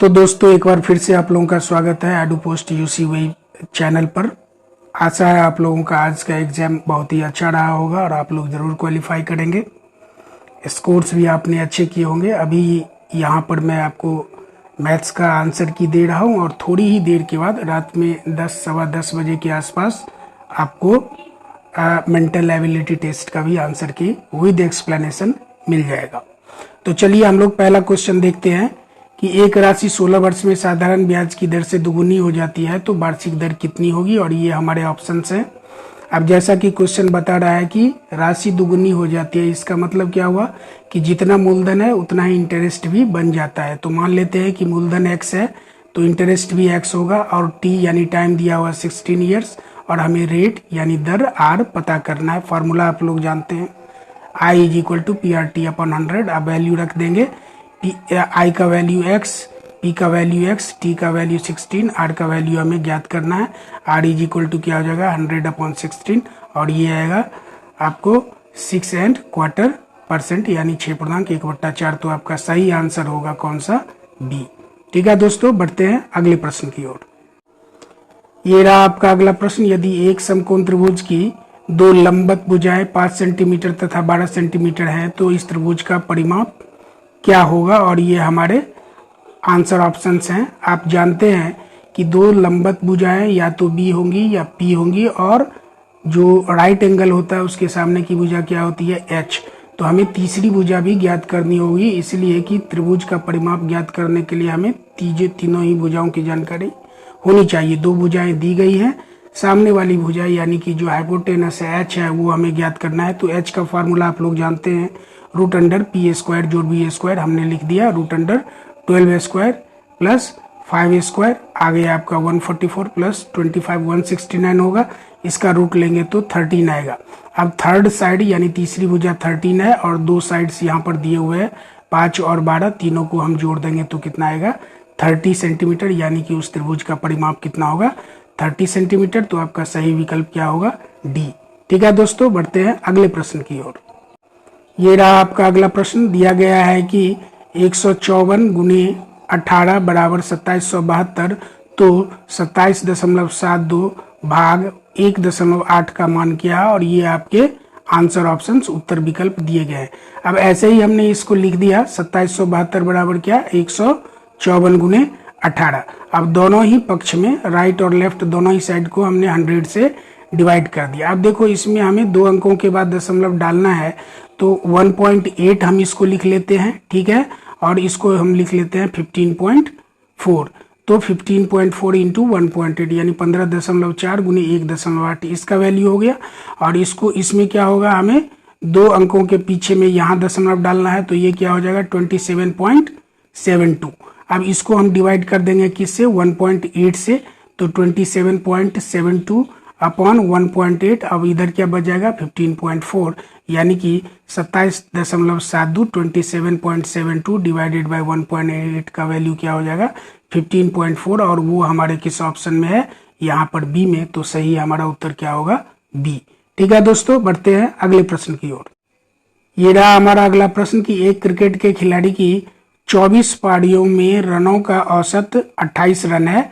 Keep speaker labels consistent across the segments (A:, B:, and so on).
A: तो दोस्तों एक बार फिर से आप लोगों का स्वागत है एडुपोस्ट यूसी वेब चैनल पर। आशा है आप लोगों का आज का एग्जाम बहुत ही अच्छा रहा होगा और आप लोग ज़रूर क्वालिफाई करेंगे। स्कोर्स भी आपने अच्छे किए होंगे। अभी यहाँ पर मैं आपको मैथ्स का आंसर की दे रहा हूँ और थोड़ी ही देर के बाद रात में 10 सवा 10 बजे के आसपास आपको मेंटल एबिलिटी टेस्ट का भी आंसर की विद एक्सप्लेनेशन मिल जाएगा। तो चलिए हम लोग पहला क्वेश्चन देखते हैं कि एक राशि 16 वर्ष में साधारण ब्याज की दर से दुगुनी हो जाती है तो वार्षिक दर कितनी होगी, और ये हमारे ऑप्शंस हैं। अब जैसा कि क्वेश्चन बता रहा है कि राशि दुगुनी हो जाती है, इसका मतलब क्या हुआ कि जितना मूलधन है उतना ही इंटरेस्ट भी बन जाता है। तो मान लेते हैं कि मूलधन x है तो इंटरेस्ट भी x होगा और t यानी टाइम दिया हुआ 16 ईयर्स और हमें रेट यानी दर r पता करना है। फार्मूला आप लोग जानते हैं, I is equal to PRT/100। अब वैल्यू रख देंगे, I का वैल्यू x, P का वैल्यू x, T का वैल्यू 16, R का वैल्यू हमें ज्ञात करना है। R इज इक्वल टू क्या हो जाएगा 100/16 और ये आएगा आपको 6¼ % यानी 6.1/4। तो आपका सही आंसर होगा कौन सा, B। ठीक है दोस्तों, बढ़ते हैं अगले प्रश्न की ओर। ये रहा आपका अगला प्रश्न। यदि एक समकोण त्रिभुज की दो लंबवत भुजाएं 5 सेंटीमीटर तथा 12 सेंटीमीटर है तो इस त्रिभुज का परिमाप क्या होगा, और ये हमारे आंसर ऑप्शंस हैं। आप जानते हैं कि दो लंबवत भुजाएं या तो बी होंगी या पी होंगी और जो राइट एंगल होता है उसके सामने की भुजा क्या होती है, एच। तो हमें तीसरी भुजा भी ज्ञात करनी होगी, इसलिए कि त्रिभुज का परिमाप ज्ञात करने के लिए हमें तीनों ही भुजाओं की जानकारी होनी चाहिए। दो भुजाएं दी गई हैं, सामने वाली भुजा यानी कि जो हाइपोटेनस है एच है वो हमें ज्ञात करना है। तो एच का फार्मूला आप लोग जानते हैं, √P² जोड़ B² हमने लिख दिया, √12² प्लस 5² आ गया आपका 144 प्लस 25 169 होगा। इसका रूट लेंगे तो 13 आएगा। अब थर्ड साइड यानी तीसरी भुजा 13 है और दो साइड्स यहाँ पर दिए हुए हैं 5 और 12, तीनों को हम जोड़ देंगे तो कितना आएगा 30 सेंटीमीटर, यानी कि उस त्रिभुज का परिमाप कितना होगा 30 सेंटीमीटर। तो आपका सही विकल्प क्या होगा, डी। ठीक है दोस्तों, बढ़ते हैं अगले प्रश्न की ओर। ये रहा आपका अगला प्रश्न। दिया गया है कि 154 गुने 18 बराबर 2772, तो 27.72 भाग 1.8 का मान क्या है, और ये आपके आंसर ऑप्शंस उत्तर विकल्प दिए गए हैं। अब ऐसे ही हमने इसको लिख दिया 2772 बराबर क्या 154 गुने 18। अब दोनों ही पक्ष में राइट और लेफ्ट दोनों ही साइड को हमने 100 से डिवाइड कर दिया। अब देखो इसमें हमें दो अंकों के बाद दशमलव डालना है, तो 1.8 हम इसको लिख लेते हैं, ठीक है, और इसको हम लिख लेते हैं 15.4। तो 15.4 इंटू 1.8 यानी 15.4 गुने 1.8 इसका वैल्यू हो गया। और इसको इसमें क्या होगा, हमें दो अंकों के पीछे में यहाँ दशमलव डालना है, तो ये क्या हो जाएगा 27.72। अब इसको हम डिवाइड कर देंगे किससे, 1.8 से, तो 27.72 अपॉन 1.8। अब इधर क्या बच जाएगा 15.4, यानी कि 27.72 27.72 डिवाइडेड बाय 1.8 का वैल्यू क्या हो जाएगा 15.4, और वो हमारे किस ऑप्शन में है, यहाँ पर बी में। तो सही हमारा उत्तर क्या होगा, बी। ठीक है दोस्तों, बढ़ते हैं अगले प्रश्न की ओर। ये रहा हमारा अगला प्रश्न कि एक क्रिकेट के खिलाड़ी की 24 पारियों में रनों का औसत 28 रन है।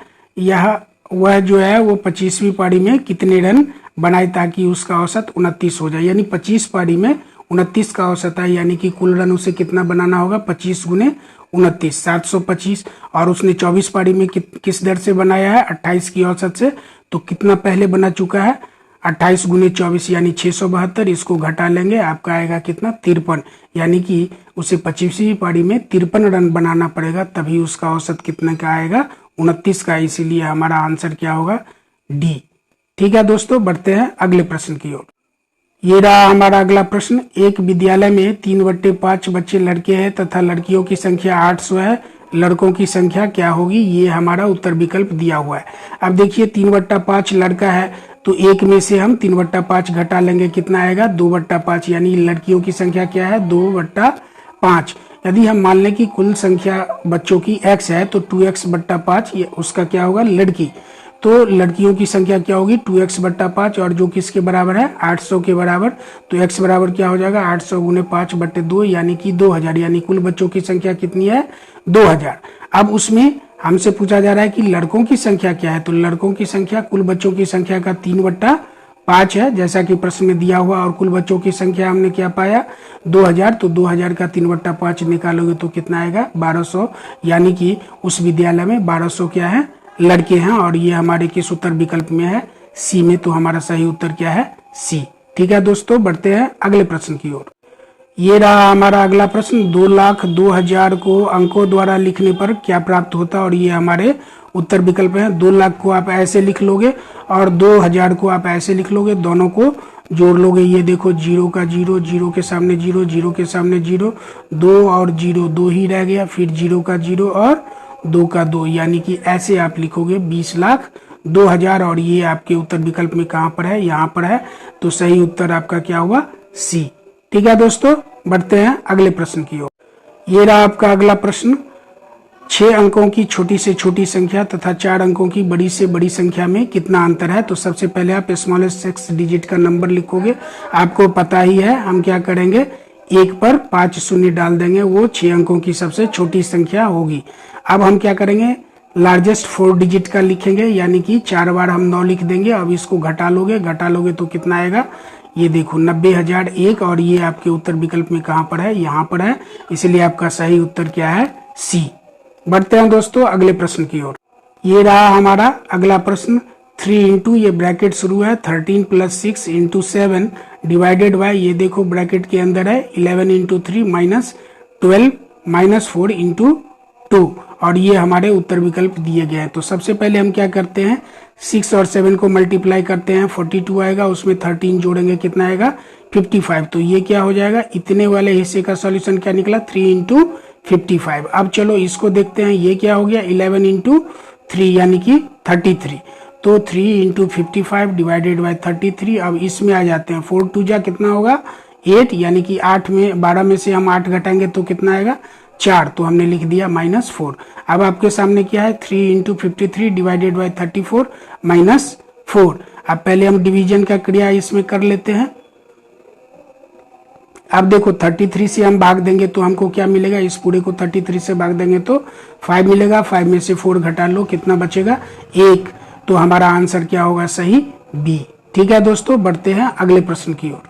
A: वह जो है वो 25वीं पारी में कितने रन बनाए ताकि उसका औसत 29 हो जाए। यानी 25 पारी में 29 का औसत है, यानी कि कुल रन उसे कितना बनाना होगा 25 गुने 29 725। और उसने 24 पारी में किस दर से बनाया है 28 की औसत से, तो कितना पहले बना चुका है 28 गुने 24 यानी 672। इसको घटा लेंगे, आपका आएगा कितना 53, यानी कि उसे 25वीं पारी में 53 रन बनाना पड़ेगा, तभी उसका औसत कितने का आएगा 29 का। इसीलिए हमारा आंसर क्या होगा, डी। ठीक है दोस्तों, बढ़ते हैं अगले प्रश्न की ओर। ये रहा हमारा अगला प्रश्न। एक विद्यालय में 3/5 बच्चे लड़के हैं तथा लड़कियों की संख्या 800 है, लड़कों की संख्या क्या होगी, ये हमारा उत्तर विकल्प दिया हुआ है। अब देखिए 3/5 लड़का है, तो एक में से हम 3/5 घटा लेंगे, कितना आएगा 2/5, यानी लड़कियों की संख्या क्या है 2/5। यदि हम मान लें कि कुल संख्या बच्चों की x है तो 2x/5 उसका क्या होगा लड़की। तो लड़कियों की संख्या क्या होगी 2x/5 और जो किसके बराबर है 800 के बराबर। तो x बराबर क्या हो जाएगा 800 गुने 5/2 यानी कि 2000, यानी कुल बच्चों की संख्या कितनी है 2000। अब उसमें हमसे पूछा जा रहा है कि लड़कों की संख्या क्या है, तो लड़कों की संख्या कुल बच्चों की संख्या का 3/5 है जैसा कि प्रश्न में दिया हुआ, और कुल बच्चों की संख्या हमने क्या पाया 2000। तो 2000 का 3/5 निकालोगे तो कितना आएगा 1200, यानी कि उस विद्यालय में 1200 क्या है लड़के हैं, और ये हमारे किस उत्तर विकल्प में है सी में। तो हमारा सही उत्तर क्या है सी। ठीक है दोस्तों, बढ़ते हैं अगले प्रश्न की ओर। ये रहा हमारा अगला प्रश्न, 2,02,000 को अंकों द्वारा लिखने पर क्या प्राप्त होता है, और ये हमारे उत्तर विकल्प है। 2 लाख को आप ऐसे लिख लोगे और 2000 को आप ऐसे लिख लोगे, दोनों को जोड़ लोगे। ये देखो 0 का 0, 0 के सामने 0, 0 के सामने 0, 2 और 0 2 ही रह गया, फिर 0 का 0 और 2 का 2, यानी कि ऐसे आप लिखोगे 20,02,000, और ये आपके उत्तर विकल्प में कहाँ पर है यहाँ पर है। तो सही उत्तर आपका क्या हुआ सी। ठीक है दोस्तों, बढ़ते हैं अगले प्रश्न की ओर। ये रहा आपका अगला प्रश्न, 6 अंकों की छोटी से छोटी संख्या तथा 4 अंकों की बड़ी से बड़ी संख्या में कितना अंतर है। तो सबसे पहले आप स्मॉलेस्ट 6 डिजिट का नंबर लिखोगे। आपको पता ही है हम क्या करेंगे, 1 पर 5 शून्य डाल देंगे, वो 6 अंकों की सबसे छोटी संख्या होगी। अब हम क्या करेंगे, लार्जेस्ट 4 डिजिट का लिखेंगे, यानी कि 4 बार हम 9 लिख देंगे। अब इसको घटा लोगे तो कितना आएगा, ये देखो 90,001, और ये आपके उत्तर विकल्प में कहाँ पर है यहाँ पर है, इसलिए आपका सही उत्तर क्या है सी। बढ़ते हैं दोस्तों अगले प्रश्न की ओर। ये रहा हमारा अगला प्रश्न, 3 इंटू ये ब्रैकेट शुरू है 13 + 6 × 7 डिवाइडेड बाय, ये देखो ब्रैकेट के अंदर है 11 × 3 -12 -4 × 2, और ये हमारे उत्तर विकल्प दिए गए हैं। तो सबसे पहले हम क्या करते हैं, 6 और 7 को मल्टीप्लाई करते हैं, 42 आएगा, उसमें 13 जोड़ेंगे कितना आएगा 55। तो ये क्या हो जाएगा, इतने वाले हिस्से का सॉल्यूशन क्या निकला 3 × 55। अब चलो इसको देखते हैं, ये क्या हो गया 11 × 3 यानी कि 33। तो 3 × 55 डिवाइडेड बाय 33। अब इसमें आ जाते हैं, 4 2 जा कितना होगा 8, यानी कि 12 में से हम 8 घटाएंगे तो कितना आएगा 4, तो हमने लिख दिया -4। अब आपके सामने क्या है 3 × 53 डिवाइडेड बाय 34 -4। अब पहले हम डिवीजन का क्रिया इसमें कर लेते हैं। अब देखो 33 से हम भाग देंगे तो हमको क्या मिलेगा, इस पूरे को 33 से भाग देंगे तो 5 मिलेगा, 5 में से 4 घटा लो कितना बचेगा 1। तो हमारा आंसर क्या होगा सही बी। ठीक है दोस्तों, बढ़ते हैं अगले प्रश्न की ओर।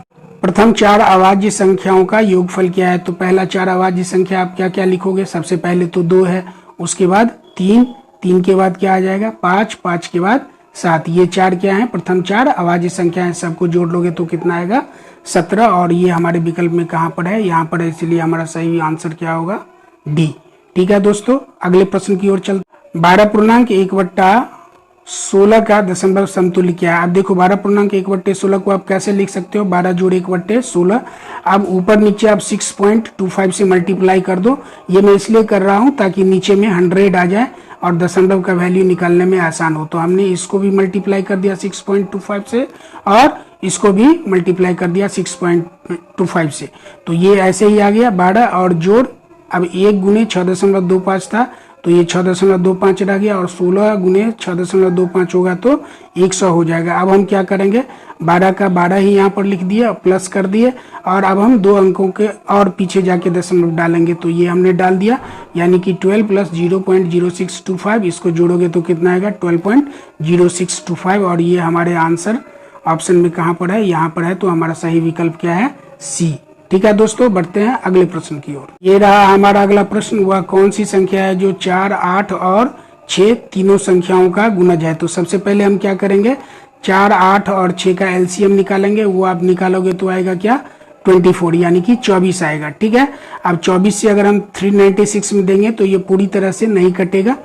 A: प्रथम 4 अभाज्य संख्याओं का योगफल क्या है। तो पहला 4 अभाज्य संख्या आप क्या क्या लिखोगे, सबसे पहले तो 2 है, उसके बाद 3, 3 के बाद क्या आ जाएगा 5, 5 के बाद 7। ये 4 क्या है प्रथम 4 अभाज्य संख्या है, सबको जोड़ लोगे तो कितना आएगा 17, और ये हमारे विकल्प में कहाँ पर है यहाँ पर है, इसलिए हमारा सही आंसर क्या होगा डी। ठीक है दोस्तों, अगले प्रश्न की ओर चलते। 12.1/16 का दशमलव समतुल्य क्या है। आप देखो 12.1/16 को आप कैसे लिख सकते हो, 12 जोड़ 1/16। अब ऊपर नीचे आप 6.25 से मल्टीप्लाई कर दो। ये मैं इसलिए कर रहा हूँ ताकि नीचे में 100 आ जाए और दशमलव का वैल्यू निकालने में आसान हो। तो हमने इसको भी मल्टीप्लाई कर दिया 6.25 से, और इसको भी मल्टीप्लाई कर दिया 6.25 से। तो ये ऐसे ही आ गया 12 और जोड़, अब 1 गुने 6.25 था तो ये 6.25 रह गया, और 16 गुने 6.25 होगा तो 100 हो जाएगा। अब हम क्या करेंगे, 12 का 12 ही यहाँ पर लिख दिया, प्लस कर दिए, और अब हम 2 अंकों के और पीछे जाके दशमलव डालेंगे। तो ये हमने डाल दिया, यानी कि 12 + 0.0625, इसको जोड़ोगे तो कितना आएगा 12.0625, और ये हमारे आंसर ऑप्शन में कहाँ पर है यहाँ पर है। तो हमारा सही विकल्प क्या है सी। ठीक है दोस्तों, बढ़ते हैं अगले प्रश्न की ओर। ये रहा हमारा अगला प्रश्न, वह कौन सी संख्या है जो 4, 8 और 6 तीनों संख्याओं का गुणज है। तो सबसे पहले हम क्या करेंगे, 4, 8 और 6 का एलसीएम निकालेंगे। वो आप निकालोगे तो आएगा क्या 24, यानी कि 24 आएगा। ठीक है, अब 24 से अगर हम 396 में देंगे तो ये पूरी तरह से नहीं कटेगा,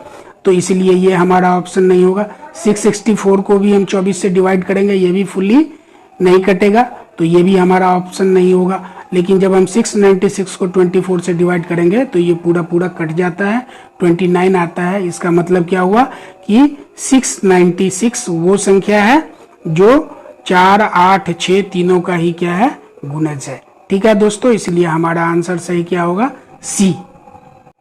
A: तो इसलिए ये हमारा ऑप्शन नहीं होगा। 664 को भी हम 24 से डिवाइड करेंगे, ये भी फुल्ली नहीं कटेगा, तो ये भी हमारा ऑप्शन नहीं होगा। लेकिन जब हम 696 को 24 से डिवाइड करेंगे तो ये पूरा पूरा कट जाता है, 29 आता है। इसका मतलब क्या हुआ कि 696 वो संख्या है जो 4, 8, 6 तीनों का ही क्या है गुणज है। ठीक है दोस्तों, इसलिए हमारा आंसर सही क्या होगा सी।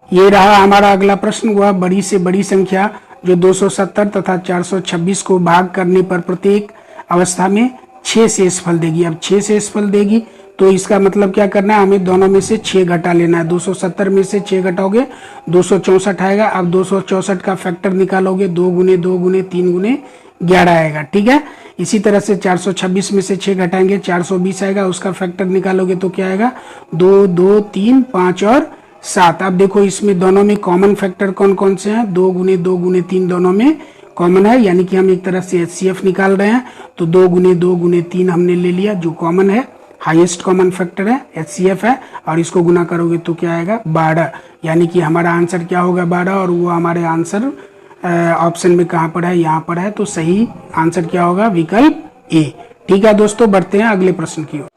A: ये रहा हमारा अगला प्रश्न, वह बड़ी से बड़ी संख्या जो 270 तथा 426 को भाग करने पर प्रत्येक अवस्था में 6 शेषफल देगी। अब 6 शेषफल देगी तो इसका मतलब क्या करना है, हमें दोनों में से 6 घटा लेना है। 270 में से 6 घटाओगे 264 आएगा। अब 264 का फैक्टर निकालोगे, 2 गुने 2 गुने 3 गुने 11 आएगा। ठीक है, इसी तरह से 426 में से 6 घटाएंगे 420 आएगा। उसका फैक्टर निकालोगे तो क्या आएगा, 2 2 3 5 और 7। अब देखो इसमें दोनों में कॉमन फैक्टर कौन कौन से हैं, 2 गुने 3 दोनों में कॉमन है, यानी कि हम एक तरह से HCF निकाल रहे हैं। तो 2 गुने 3 हमने ले लिया, जो कॉमन है, हाईएस्ट कॉमन फैक्टर है, HCF है, और इसको गुना करोगे तो क्या आएगा 12, यानी कि हमारा आंसर क्या होगा 12, और वो हमारे आंसर ऑप्शन में कहाँ पर है, यहाँ पर है। तो सही आंसर क्या होगा, विकल्प ए। ठीक है दोस्तों, बढ़ते हैं अगले प्रश्न की ओर।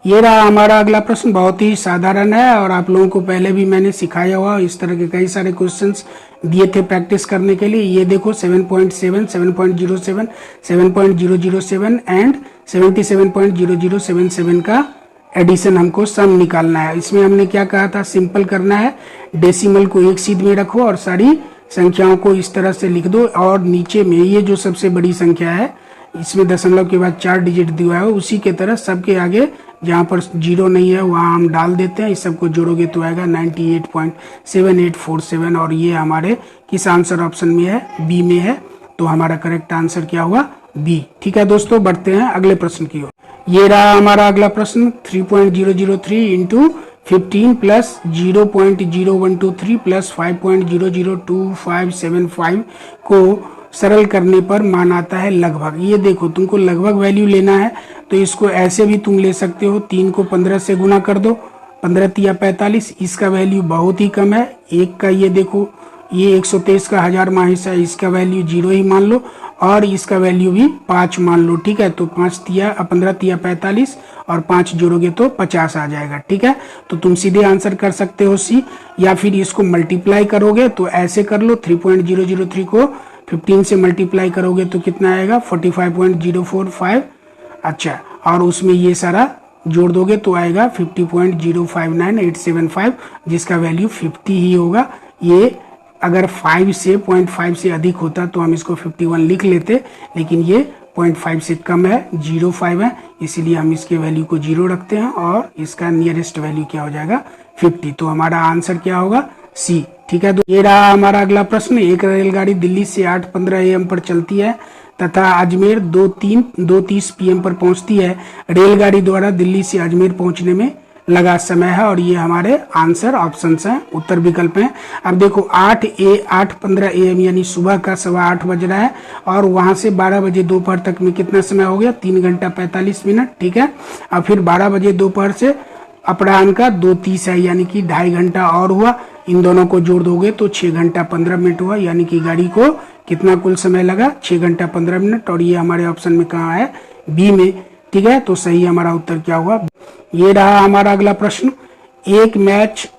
A: ये रहा हमारा अगला प्रश्न, बहुत ही साधारण है और आप लोगों को पहले भी मैंने सिखाया हुआ। इस तरह के कई सारे क्वेश्चंस दिए थे प्रैक्टिस करने के लिए। ये देखो 7.7, 7.07, 7.007 एंड 77.0077 का एडिशन हमको सम निकालना है। इसमें हमने क्या कहा था, सिंपल करना है, डेसिमल को एक सीध में रखो और सारी संख्याओं को इस तरह से लिख दो, और नीचे में ये जो सबसे बड़ी संख्या है इसमें दशमलव के बाद 4 डिजिट दिया है, उसी के तरह सबके आगे जहाँ पर 0 नहीं है वहाँ हम डाल देते हैं। इस सबको जोड़ोगे तो आएगा 98.7847, और ये हमारे किस आंसर ऑप्शन में है, बी में है। तो हमारा करेक्ट आंसर क्या हुआ, बी। ठीक है दोस्तों, बढ़ते हैं अगले प्रश्न की ओर। ये रहा हमारा अगला प्रश्न, 3.003 इंटू 15 प्लस 0.0123 प्लस 5.002575 को सरल करने पर मान आता है लगभग। ये देखो तुमको लगभग वैल्यू लेना है तो इसको ऐसे भी तुम ले सकते हो, 3 को 15 से गुना कर दो, 15 तिया 45, इसका वैल्यू बहुत ही कम है। एक का ये देखो, ये 123 का 1000 मा हिस्सा, इसका वैल्यू 0 ही मान लो, और इसका वैल्यू भी 5 मान लो। ठीक है, तो 15 तिया 45 और 5 जोड़ोगे तो 50 आ जाएगा। ठीक है, तो तुम सीधे आंसर कर सकते हो सी, या फिर इसको मल्टीप्लाई करोगे तो ऐसे कर लो, 3.003 को 15 से मल्टीप्लाई करोगे तो कितना आएगा, 45.045। अच्छा, और उसमें ये सारा जोड़ दोगे तो आएगा 50.059875, जिसका वैल्यू 50 ही होगा। ये अगर 5 से 0.5 से अधिक होता तो हम इसको 51 लिख लेते, लेकिन ये 0.5 से कम है, 0.5 है, इसीलिए हम इसके वैल्यू को 0 रखते हैं और इसका नियरेस्ट वैल्यू क्या हो जाएगा 50। तो हमारा आंसर क्या होगा, सी। ठीक है, तो ये रहा हमारा अगला प्रश्न। एक रेलगाड़ी दिल्ली से 8:15 AM पर चलती है तथा अजमेर 2:30 PM पर पहुंचती है। रेलगाड़ी द्वारा दिल्ली से अजमेर पहुंचने में लगा समय है, और ये हमारे आंसर ऑप्शंस हैं, उत्तर विकल्प हैं। अब देखो 8:15 AM यानी सुबह का 8:15 बज रहा है, और वहां से 12 बजे दोपहर तक में कितना समय हो गया, 3 घंटा 45 मिनट। ठीक है, अब फिर 12 बजे दोपहर से अपराह्न का 2:30 है, यानी कि 2.5 घंटा और हुआ। इन दोनों को जोड़ दोगे तो 6 घंटा 15 मिनट हुआ, यानी कि गाड़ी को कितना कुल समय लगा, 6 घंटा 15 मिनट, और ये हमारे ऑप्शन में कहाँ है, बी में। ठीक है, तो सही हमारा उत्तर क्या हुआ। ये रहा हमारा अगला प्रश्न। एक मैच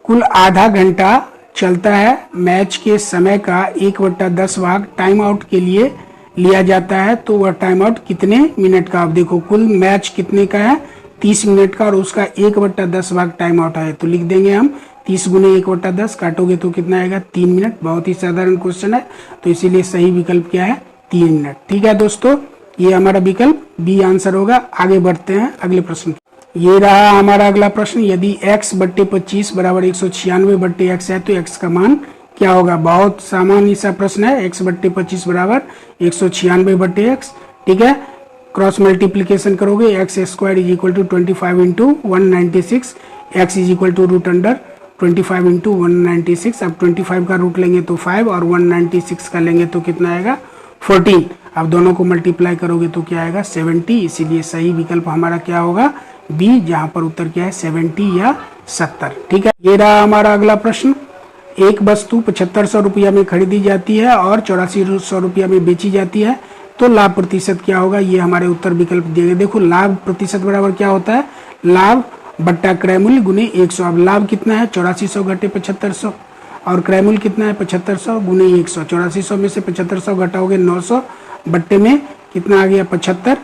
A: कुल आधा घंटा चलता है। मैच के समय का 1/10 भाग टाइम आउट के लिए लिया जाता है, तो वह टाइम आउट कितने मिनट का। आप देखो कुल मैच कितने का है, 30 मिनट का, और उसका 1/10 भाग टाइम आउट है, तो लिख देंगे हम 30 गुने 1/10, काटोगे तो कितना आएगा, 3 मिनट। बहुत ही साधारण क्वेश्चन है, तो इसीलिए सही विकल्प क्या है, 3 मिनट। ठीक है दोस्तों, ये हमारा विकल्प बी आंसर होगा। आगे बढ़ते हैं अगले प्रश्न। ये रहा हमारा अगला प्रश्न। यदि x/25 बराबर 196/x है तो x का मान क्या होगा। बहुत सामान्य सा प्रश्न है, x/25 बराबर 196/x। ठीक है, क्रॉस मल्टीप्लीकेशन करोगे, x² = 25 इंटू 196, x = √25 इंटू 196। अब 25 का रूट लेंगे तो 5, और 196 का लेंगे तो कितना आएगा, 14। अब दोनों को मल्टीप्लाई करोगे तो क्या आएगा, 70। इसीलिए सही विकल्प हमारा क्या होगा, बी, जहां पर उत्तर क्या है, 70 या 70। ठीक है, ये रहा हमारा अगला प्रश्न। एक वस्तु 7500 रुपया में खरीदी जाती है और 8400 रुपया में बेची जाती है, तो लाभ प्रतिशत क्या होगा। ये हमारे उत्तर विकल्प दिए गए। देखो लाभ प्रतिशत बराबर क्या होता है, लाभ बट्टा क्रय मूल्य गुने 100। अब लाभ कितना है, 8400 घटे 7500, और क्रय मूल्य कितना है, 7500 गुने 100। 8400 में से 7500 घटाओगे 900, बट्टे में कितना आ गया, 75।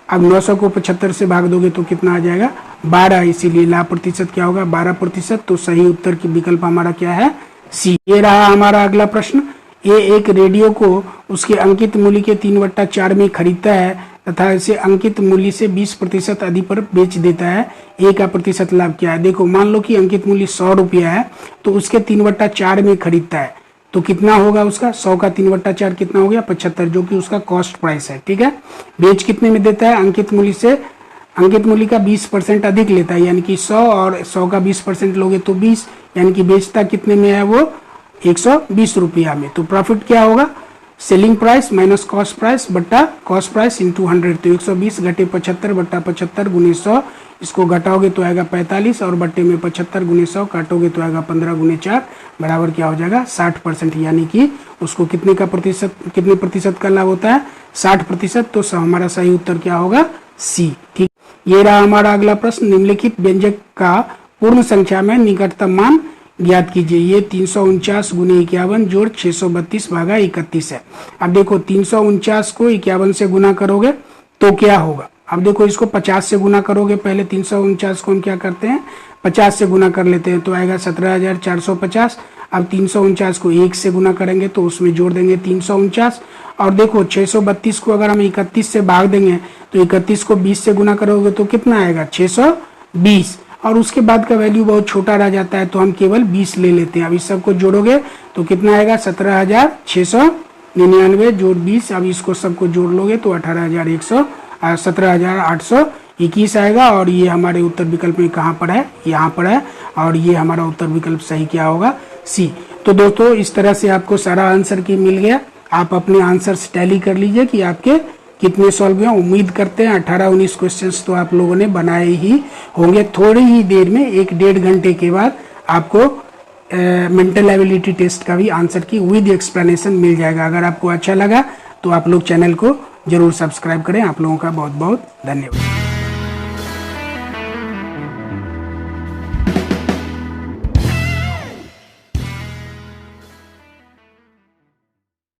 A: अब 900 को 75 से भाग दोगे तो कितना आ जाएगा, 12। इसीलिए लाभ प्रतिशत क्या होगा, 12%। तो सही उत्तर की विकल्प हमारा क्या है, सी। ये रहा हमारा अगला प्रश्न। ए एक रेडियो को उसके अंकित मूल्य के 3/4 में खरीदता है तथा इसे अंकित मूल्य से 20% अधिक पर बेच देता है। ए का प्रतिशत लाभ क्या है? देखो, मान लो कि अंकित मूल्य 100 रुपया है तो उसके 3/4 में खरीदता है तो कितना होगा उसका? 100 का 3/4 कितना हो गया? 75, जो कि उसका कॉस्ट प्राइस है। ठीक है, बेच कितने में देता है? अंकित मूल्य से, अंकित मूल्य का 20% अधिक लेता है, यानी कि 100 और 100 का 20% लोगे तो 20, यानी कि बेचता कितने में है वो? 120 रुपया में। तो प्रॉफिट क्या होगा? Selling price minus cost price बट्टा कॉस्ट प्राइस इंटू 100। तो 120 घटे 75 बट्टा 75 गुने 100, इसको घटाओगे तो आएगा 45 और बट्टे में 75 गुने 100 काटोगे तो आएगा 15 गुने 4 बराबर क्या हो जाएगा? 60%। यानी कि उसको कितने प्रतिशत का लाभ होता है? 60%। तो हमारा सही उत्तर क्या होगा? सी। ठीक, ये रहा हमारा अगला प्रश्न। निम्नलिखित व्यंजक का पूर्ण संख्या में निकटतम मान ज्ञात कीजिए। ये 349 गुने 51 जोड़ 632 भागा 31 है। अब देखो, 349 को 51 से गुना करोगे तो क्या होगा? अब देखो, इसको 50 से गुना करोगे। पहले 349 को हम क्या करते हैं? 50 से गुना कर लेते हैं तो आएगा 17,450। अब 349 को 1 से गुना करेंगे तो उसमें जोड़ देंगे 349। और देखो, 632 को अगर हम 31 से भाग देंगे तो 31 को 20 से गुना करोगे तो कितना आएगा? 620। और उसके बाद का वैल्यू बहुत छोटा रह जाता है तो हम केवल 20 ले लेते हैं। अब इस सबको जोड़ोगे तो कितना आएगा? 17,699 जोड़ 20। अब इसको सबको जोड़ लोगे तो 17,821 आएगा। और ये हमारे उत्तर विकल्प में कहाँ पर है? यहाँ पर है। और ये हमारा उत्तर विकल्प सही क्या होगा? सी। तो दोस्तों, इस तरह से आपको सारा आंसर की मिल गया। आप अपने आंसर्स टैली कर लीजिए कि आपके कितने सॉल्व हुए। उम्मीद करते हैं 18-19 क्वेश्चंस तो आप लोगों ने बनाए ही होंगे। थोड़ी ही देर में 1-1.5 घंटे के बाद आपको मेंटल एबिलिटी टेस्ट का भी आंसर की विद एक्सप्लेनेशन मिल जाएगा। अगर आपको अच्छा लगा तो आप लोग चैनल को जरूर सब्सक्राइब करें। आप लोगों का बहुत बहुत धन्यवाद।